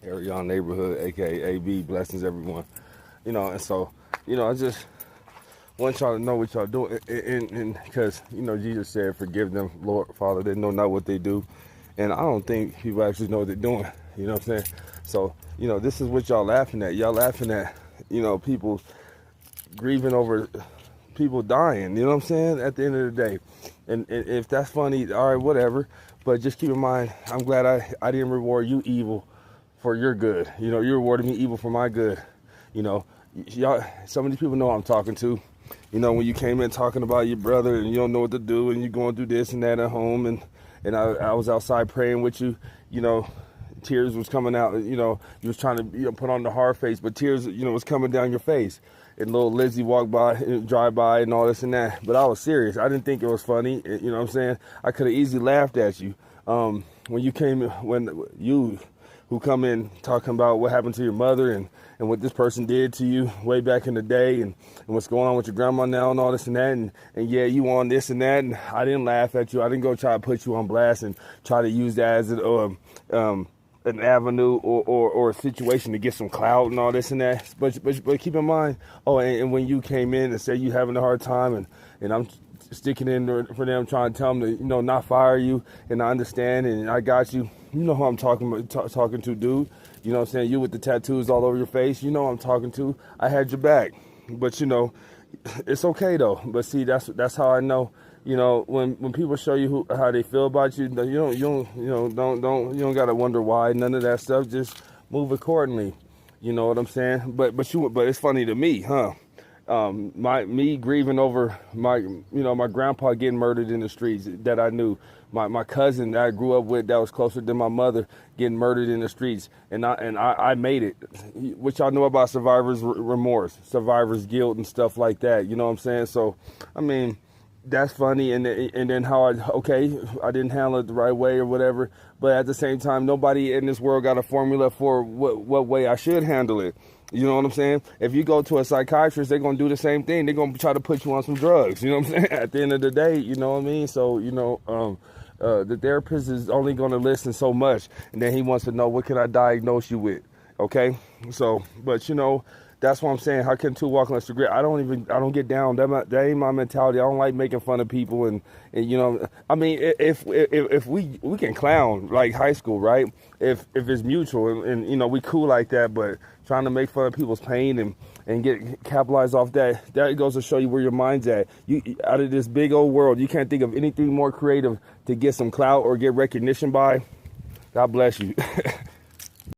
Arion Neighborhood, aka AB. Blessings, everyone. And so, I just want y'all to know what y'all doing, and because Jesus said, "Forgive them, Lord, Father, they know not what they do," and I don't think people actually know what they're doing. You know what I'm saying? So, this is what y'all laughing at. Y'all laughing at, people grieving over people dying. You know what I'm saying? At the end of the day, and if that's funny, all right, whatever. But just keep in mind, I'm glad I didn't reward you evil for your good. You rewarded me evil for my good. Y'all, some of these people know I'm talking to. When you came in talking about your brother and you don't know what to do and you're going through this and that at home, and I was outside praying with you, tears was coming out, you was trying to put on the hard face, but tears, was coming down your face. And little Lizzie walked by, drive by and all this and that. But I was serious. I didn't think it was funny. You know what I'm saying? I could have easily laughed at you. When you who come in talking about what happened to your mother and what this person did to you way back in the day and what's going on with your grandma now and all this and that. And yeah, you on this and that. And I didn't laugh at you. I didn't go try to put you on blast and try to use that as an avenue or a situation to get some clout and all this and that. But keep in mind, and when you came in and said you having a hard time and I'm sticking in for them, trying to tell them to, not fire you, and I understand and I got you. You know who I'm talking to, dude. You know what I'm saying? You with the tattoos all over your face. You know who I'm talking to. I had your back. But it's okay though. But see, that's how I know. When people show you how they feel about you, you don't gotta wonder why. None of that stuff. Just move accordingly. You know what I'm saying? But it's funny to me, huh? Me grieving over my grandpa getting murdered in the streets that I knew. My cousin that I grew up with that was closer than my mother getting murdered in the streets, and I made it. What y'all know about survivor's remorse, survivor's guilt, and stuff like that. You know what I'm saying? So, I mean, that's funny, and then how I didn't handle it the right way or whatever. But at the same time, nobody in this world got a formula for what way I should handle it. You know what I'm saying? If you go to a psychiatrist, they're going to do the same thing. They're going to try to put you on some drugs. You know what I'm saying? At the end of the day, you know what I mean? So, the therapist is only going to listen so much. And then he wants to know, what can I diagnose you with? Okay? So, but, that's what I'm saying. How can two walk unless agree? I don't get down. That ain't my mentality. I don't like making fun of people. And I mean, if we can clown like high school, right? If it's mutual and we cool like that, but trying to make fun of people's pain and get capitalized off that goes to show you where your mind's at. You out of this big old world, you can't think of anything more creative to get some clout or get recognition by. God bless you.